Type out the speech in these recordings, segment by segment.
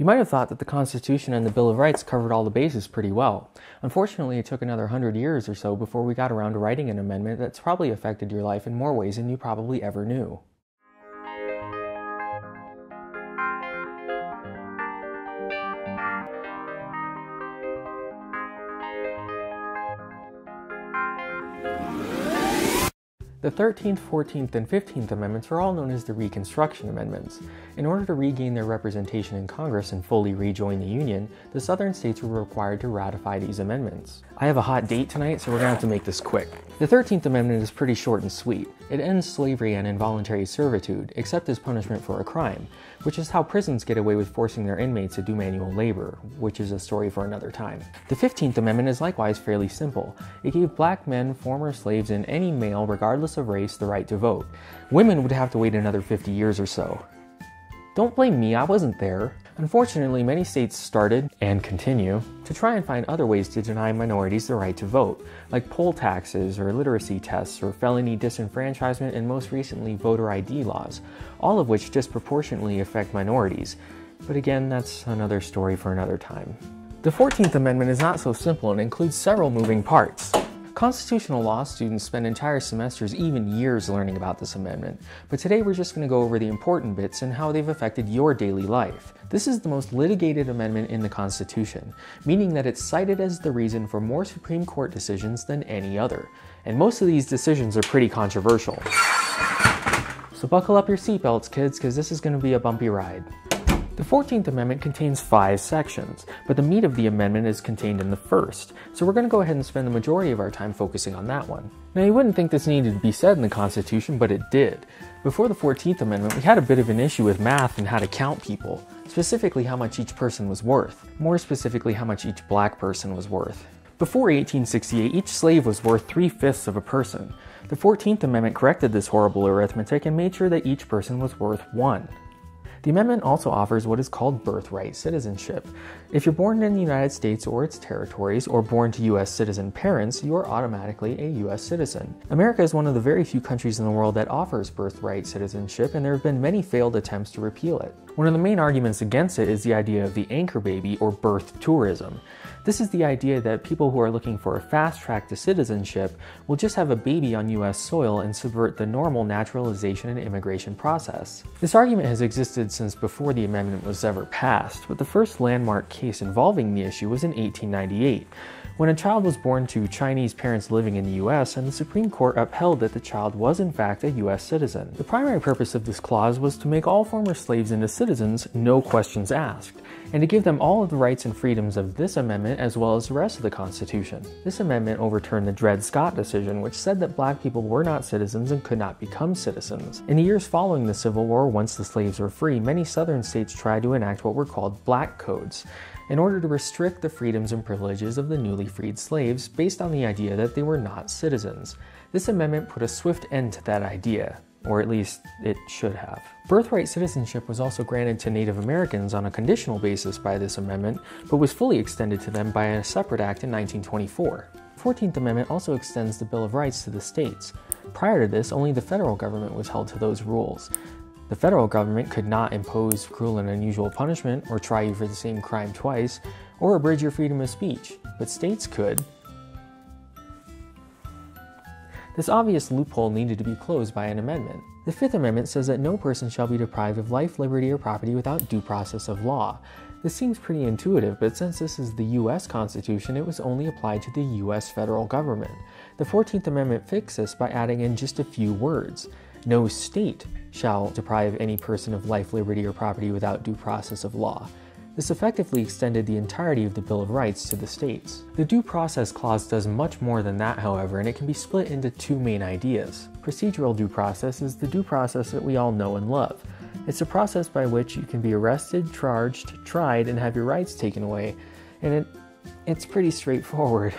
You might have thought that the Constitution and the Bill of Rights covered all the bases pretty well. Unfortunately, it took another 100 years or so before we got around to writing an amendment that's probably affected your life in more ways than you probably ever knew. The 13th, 14th, and 15th Amendments are all known as the Reconstruction Amendments. In order to regain their representation in Congress and fully rejoin the Union, the Southern states were required to ratify these amendments. I have a hot date tonight, so we're going to have to make this quick. The 13th Amendment is pretty short and sweet. It ends slavery and involuntary servitude, except as punishment for a crime, which is how prisons get away with forcing their inmates to do manual labor, which is a story for another time. The 15th Amendment is likewise fairly simple. It gave black men, former slaves, and any male, regardless of race, the right to vote. Women would have to wait another 50 years or so. Don't blame me, I wasn't there. Unfortunately, many states started, and continue, to try and find other ways to deny minorities the right to vote, like poll taxes or literacy tests or felony disenfranchisement and most recently voter ID laws, all of which disproportionately affect minorities. But again, that's another story for another time. The 14th Amendment is not so simple and includes several moving parts. Constitutional law students spend entire semesters, even years, learning about this amendment, but today we're just going to go over the important bits and how they've affected your daily life. This is the most litigated amendment in the Constitution, meaning that it's cited as the reason for more Supreme Court decisions than any other, and most of these decisions are pretty controversial. So buckle up your seatbelts, kids, because this is going to be a bumpy ride. The 14th Amendment contains 5 sections, but the meat of the amendment is contained in the first, so we're going to go ahead and spend the majority of our time focusing on that one. Now, you wouldn't think this needed to be said in the Constitution, but it did. Before the 14th Amendment, we had a bit of an issue with math and how to count people, specifically how much each person was worth, more specifically how much each black person was worth. Before 1868, each slave was worth 3/5 of a person. The 14th Amendment corrected this horrible arithmetic and made sure that each person was worth 1. The amendment also offers what is called birthright citizenship. If you're born in the United States or its territories, or born to U.S. citizen parents, you are automatically a U.S. citizen. America is one of the very few countries in the world that offers birthright citizenship, and there have been many failed attempts to repeal it. One of the main arguments against it is the idea of the anchor baby, or birth tourism. This is the idea that people who are looking for a fast track to citizenship will just have a baby on U.S. soil and subvert the normal naturalization and immigration process. This argument has existed since before the amendment was ever passed, but the first landmark case involving the issue was in 1898, when a child was born to Chinese parents living in the U.S., and the Supreme Court upheld that the child was in fact a U.S. citizen. The primary purpose of this clause was to make all former slaves into citizens, no questions asked, and to give them all of the rights and freedoms of this amendment as well as the rest of the Constitution. This amendment overturned the Dred Scott decision, which said that black people were not citizens and could not become citizens. In the years following the Civil War, once the slaves were free, many southern states tried to enact what were called black codes, in order to restrict the freedoms and privileges of the newly freed slaves based on the idea that they were not citizens. This amendment put a swift end to that idea, or at least it should have. Birthright citizenship was also granted to Native Americans on a conditional basis by this amendment, but was fully extended to them by a separate act in 1924. The 14th Amendment also extends the Bill of Rights to the states. Prior to this, only the federal government was held to those rules. The federal government could not impose cruel and unusual punishment, or try you for the same crime twice, or abridge your freedom of speech, but states could. This obvious loophole needed to be closed by an amendment. The Fifth Amendment says that no person shall be deprived of life, liberty, or property without due process of law. This seems pretty intuitive, but since this is the U.S. Constitution, it was only applied to the U.S. federal government. The 14th Amendment fixed this by adding in just a few words. No state shall deprive any person of life, liberty, or property without due process of law. This effectively extended the entirety of the Bill of Rights to the states. The Due Process Clause does much more than that, however, and it can be split into 2 main ideas. Procedural due process is the due process that we all know and love. It's a process by which you can be arrested, charged, tried, and have your rights taken away, and it's pretty straightforward.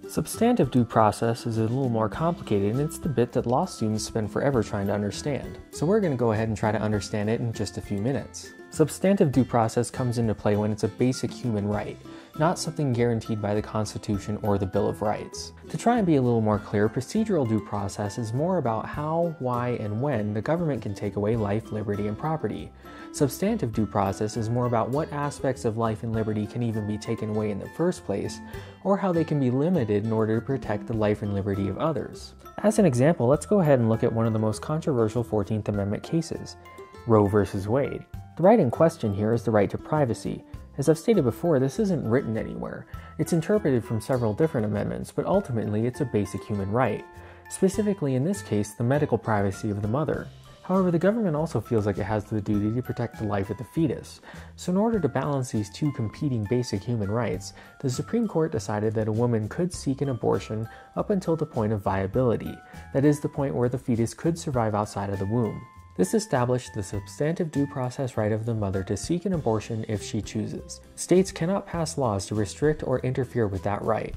Substantive due process is a little more complicated, and it's the bit that law students spend forever trying to understand. So we're going to go ahead and try to understand it in just a few minutes. Substantive due process comes into play when it's a basic human right. not something guaranteed by the Constitution or the Bill of Rights. To try and be a little more clear, procedural due process is more about how, why, and when the government can take away life, liberty, and property. Substantive due process is more about what aspects of life and liberty can even be taken away in the first place, or how they can be limited in order to protect the life and liberty of others. As an example, let's go ahead and look at one of the most controversial 14th Amendment cases, Roe v. Wade. The right in question here is the right to privacy. As I've stated before, this isn't written anywhere. It's interpreted from several different amendments, but ultimately it's a basic human right. Specifically in this case, the medical privacy of the mother. However, the government also feels like it has the duty to protect the life of the fetus. So in order to balance these two competing basic human rights, the Supreme Court decided that a woman could seek an abortion up until the point of viability, that is, the point where the fetus could survive outside of the womb. This established the substantive due process right of the mother to seek an abortion if she chooses. States cannot pass laws to restrict or interfere with that right,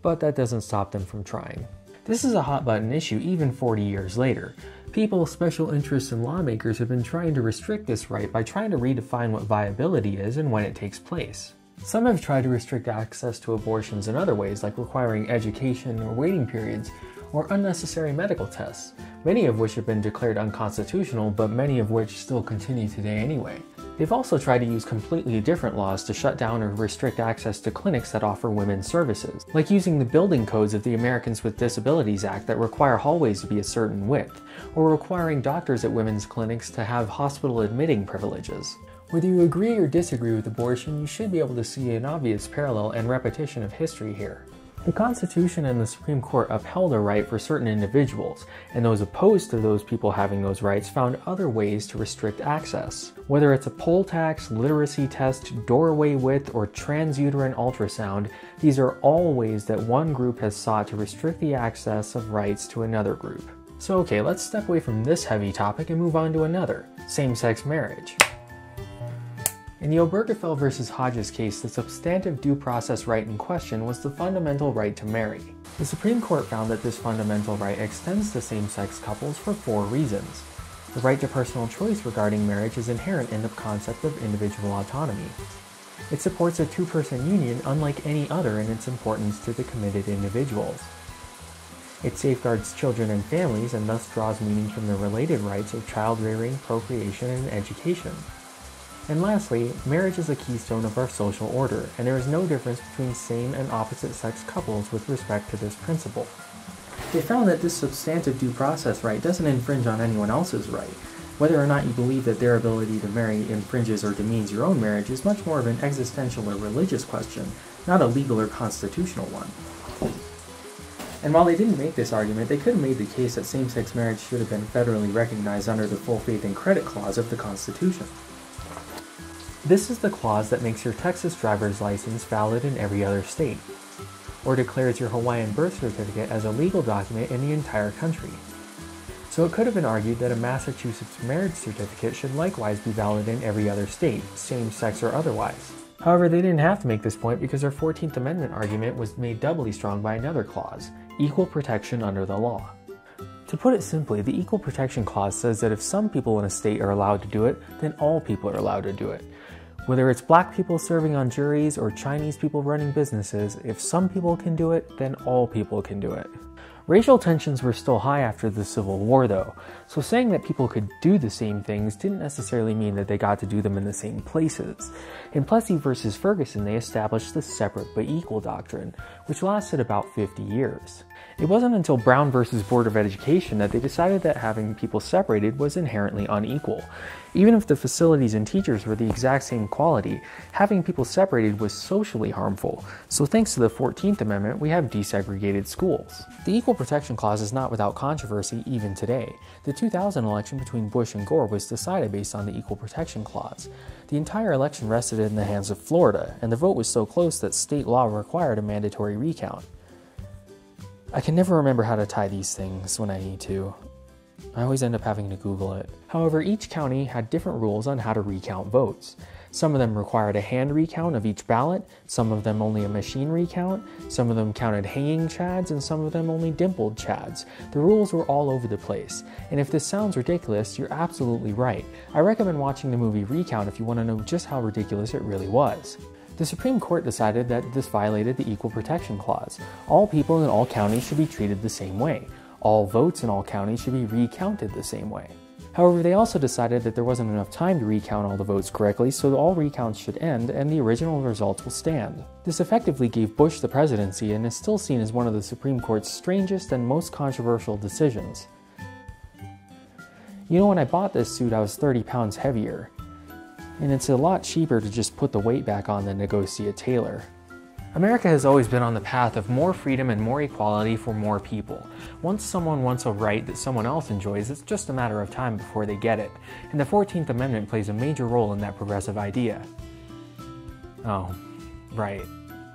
but that doesn't stop them from trying. This is a hot-button issue even 40 years later. People, special interests, and lawmakers have been trying to restrict this right by trying to redefine what viability is and when it takes place. Some have tried to restrict access to abortions in other ways, like requiring education or waiting periods, or unnecessary medical tests, many of which have been declared unconstitutional, but many of which still continue today anyway. They've also tried to use completely different laws to shut down or restrict access to clinics that offer women's services, like using the building codes of the Americans with Disabilities Act that require hallways to be a certain width, or requiring doctors at women's clinics to have hospital admitting privileges. Whether you agree or disagree with abortion, you should be able to see an obvious parallel and repetition of history here. The Constitution and the Supreme Court upheld a right for certain individuals, and those opposed to those people having those rights found other ways to restrict access. Whether it's a poll tax, literacy test, doorway width, or transuterine ultrasound, these are all ways that one group has sought to restrict the access of rights to another group. So okay, let's step away from this heavy topic and move on to another, same-sex marriage. In the Obergefell v. Hodges case, the substantive due process right in question was the fundamental right to marry. The Supreme Court found that this fundamental right extends to same-sex couples for 4 reasons. The right to personal choice regarding marriage is inherent in the concept of individual autonomy. It supports a two-person union unlike any other in its importance to the committed individuals. It safeguards children and families and thus draws meaning from the related rights of child rearing, procreation, and education. And lastly, marriage is a keystone of our social order, and there is no difference between same and opposite-sex couples with respect to this principle. They found that this substantive due process right doesn't infringe on anyone else's right. Whether or not you believe that their ability to marry infringes or demeans your own marriage is much more of an existential or religious question, not a legal or constitutional one. And while they didn't make this argument, they could have made the case that same-sex marriage should have been federally recognized under the full faith and credit clause of the Constitution. This is the clause that makes your Texas driver's license valid in every other state, or declares your Hawaiian birth certificate as a legal document in the entire country. So it could have been argued that a Massachusetts marriage certificate should likewise be valid in every other state, same-sex or otherwise. However, they didn't have to make this point because their 14th Amendment argument was made doubly strong by another clause, equal protection under the law. To put it simply, the Equal Protection Clause says that if some people in a state are allowed to do it, then all people are allowed to do it. Whether it's black people serving on juries or Chinese people running businesses, if some people can do it, then all people can do it. Racial tensions were still high after the Civil War though, so saying that people could do the same things didn't necessarily mean that they got to do them in the same places. In Plessy v. Ferguson, they established the separate but equal doctrine, which lasted about 50 years. It wasn't until Brown v. Board of Education that they decided that having people separated was inherently unequal. Even if the facilities and teachers were the exact same quality, having people separated was socially harmful. So thanks to the 14th Amendment, we have desegregated schools. The Equal Protection Clause is not without controversy even today. The 2000 election between Bush and Gore was decided based on the Equal Protection Clause. The entire election rested in the hands of Florida, and the vote was so close that state law required a mandatory recount. I can never remember how to tie these things when I need to. I always end up having to Google it. However, each county had different rules on how to recount votes. Some of them required a hand recount of each ballot, some of them only a machine recount, some of them counted hanging chads, and some of them only dimpled chads. The rules were all over the place. And if this sounds ridiculous, you're absolutely right. I recommend watching the movie Recount if you want to know just how ridiculous it really was. The Supreme Court decided that this violated the Equal Protection Clause. All people in all counties should be treated the same way. All votes in all counties should be recounted the same way. However, they also decided that there wasn't enough time to recount all the votes correctly, so all recounts should end and the original results will stand. This effectively gave Bush the presidency and is still seen as one of the Supreme Court's strangest and most controversial decisions. You know, when I bought this suit, I was 30 pounds heavier, and it's a lot cheaper to just put the weight back on than to go see a tailor. America has always been on the path of more freedom and more equality for more people. Once someone wants a right that someone else enjoys, it's just a matter of time before they get it, and the 14th Amendment plays a major role in that progressive idea. Oh, right.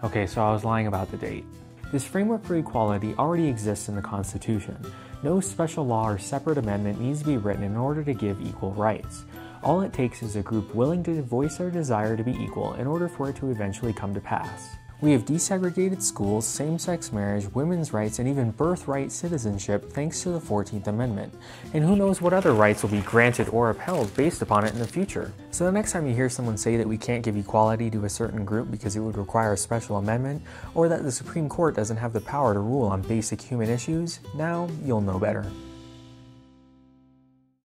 Okay, so I was lying about the date. This framework for equality already exists in the Constitution. No special law or separate amendment needs to be written in order to give equal rights. All it takes is a group willing to voice their desire to be equal in order for it to eventually come to pass. We have desegregated schools, same-sex marriage, women's rights, and even birthright citizenship thanks to the 14th Amendment. And who knows what other rights will be granted or upheld based upon it in the future. So the next time you hear someone say that we can't give equality to a certain group because it would require a special amendment, or that the Supreme Court doesn't have the power to rule on basic human issues, now you'll know better.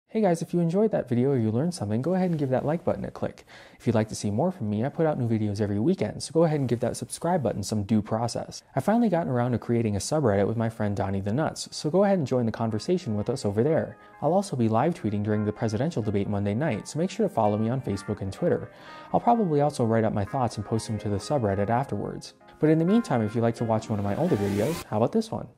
Hey guys, if you enjoyed that video or you learned something, go ahead and give that like button a click. If you'd like to see more from me, I put out new videos every weekend, so go ahead and give that subscribe button some due process. I've finally gotten around to creating a subreddit with my friend Donnie the Nuts, so go ahead and join the conversation with us over there. I'll also be live tweeting during the presidential debate Monday night, so make sure to follow me on Facebook and Twitter. I'll probably also write up my thoughts and post them to the subreddit afterwards. But in the meantime, if you'd like to watch one of my older videos, how about this one?